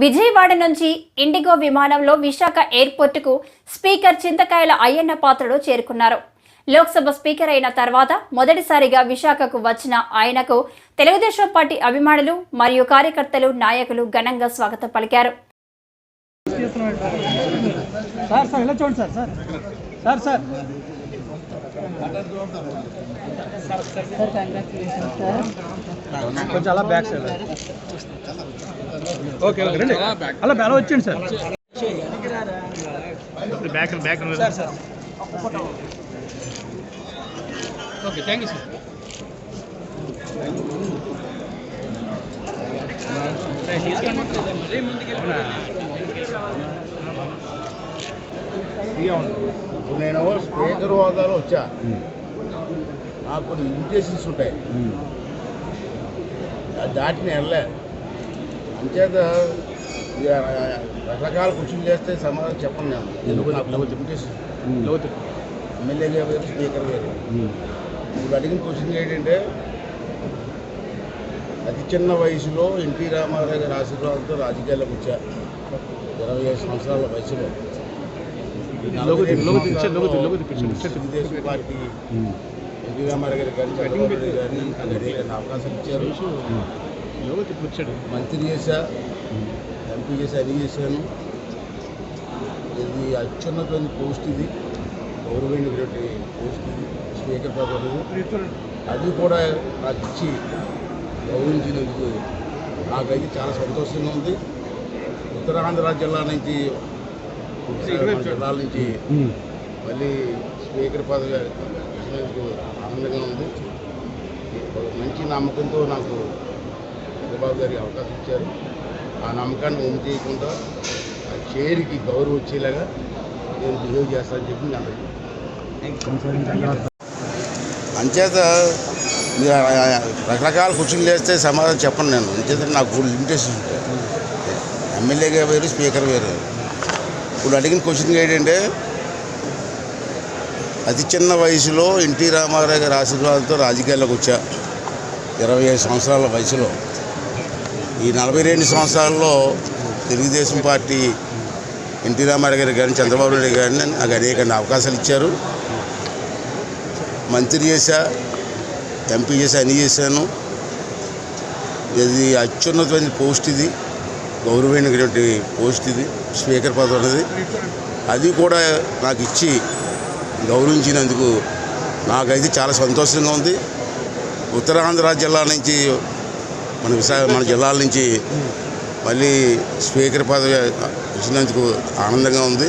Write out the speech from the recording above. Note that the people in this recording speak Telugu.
విజయవాడ నుంచి ఇండిగో విమానంలో విశాఖ ఎయిర్పోర్టుకు స్పీకర్ చింతకాయల అయ్యన్న పాత్రుడు చేరుకున్నారు. లోక్సభ స్పీకర్ అయిన తర్వాత మొదటిసారిగా విశాఖకు వచ్చిన ఆయనకు తెలుగుదేశం పార్టీ అభిమానులు మరియు కార్యకర్తలు, నాయకులు ఘనంగా స్వాగతం పలికారు. కొంచెం అలా బ్యాక్ సైడ్ ఓకే ఓకే రండి అలా అలా వచ్చేయండి sir back back sir okay thank you sir నేను స్పీకర్ హోదాలో వచ్చా. నాకు కొన్ని ఇన్విటేషన్స్ ఉంటాయి, దాటిని వెళ్ళలే. అంచేత రకరకాల క్వశ్చన్ చేస్తే సమాధానం చెప్పండి. నేను ఎందుకు నాకు ఇన్విటేషన్ ఎమ్మెల్యేగా వేరు, స్పీకర్ వేరు. ఇప్పుడు అడిగిన క్వశ్చన్ ఏంటంటే, అతి చిన్న వయసులో ఎన్టీ రామారావు గారి ఆశీర్వాదంతో రాజకీయాల్లోకి వచ్చా. 25 సంవత్సరాల వయసులో తెలుగుదేశం పార్టీ ఎన్టీ రామారావు గారి కానీ చంద్రబాబు నాయుడు గారిని అనేక అవకాశం ఇచ్చారు. మంత్రి చేశా, ఎంపీ చేశా, అన్ని చేశాను. ఇది అత్యున్నతమైన పోస్ట్, ఇది గౌరవమైనటువంటి పోస్ట్, ఇది స్పీకర్ పదవి. అది కూడా నాకు ఇచ్చి గౌరవించినందుకు నాకైతే చాలా సంతోషంగా ఉంది. ఉత్తరాంధ్ర జిల్లాల నుంచి మళ్ళీ స్పీకర్ పదవి వచ్చినందుకు ఆనందంగా ఉంది. మంచి నమ్మకంతో నాకు చంద్రబాబు గారికి అవకాశం ఇచ్చారు. ఆ నమ్మకాన్ని ఏం చేయకుండా ఆ చైర్కి గౌరవం వచ్చేలాగా నేను బిహేవ్ చేస్తానని చెప్పి అంచేత రకరకాల క్వశ్చన్లు వేస్తే సమాధానం చెప్పండి. నేను అంచేత నాకు లిమిటేషన్ ఉంటాయి. ఎమ్మెల్యేగా వేరు, స్పీకర్ వేరు. ఇప్పుడు అడిగిన క్వశ్చన్ ఏంటంటే, అతి చిన్న వయసులో ఎన్టీ రామారావు గారి ఆశీర్వాదంతో రాజకీయాల్లోకి వచ్చా. 25 సంవత్సరాల వయసులో. ఈ 42 సంవత్సరాల్లో తెలుగుదేశం పార్టీ ఎన్టీ రామారావు గారి కానీ చంద్రబాబు నాయుడు గారిని నాకు అనేక అవకాశాలు ఇచ్చారు. మంత్రి చేశా, ఎంపీ చేశా, అన్నీ చేశాను. ఇది అత్యున్నతమైన పోస్ట్, ఇది గౌరవమైనటువంటి పోస్ట్, ఇది స్పీకర్ పదవి అనేది. అది కూడా నాకు ఇచ్చి గౌరవించినందుకు నాకైతే చాలా సంతోషంగా ఉంది. ఉత్తరాంధ్ర జిల్లా నుంచి మన జిల్లాల నుంచి మళ్ళీ స్పీకర్ పదవి వచ్చినందుకు ఆనందంగా ఉంది.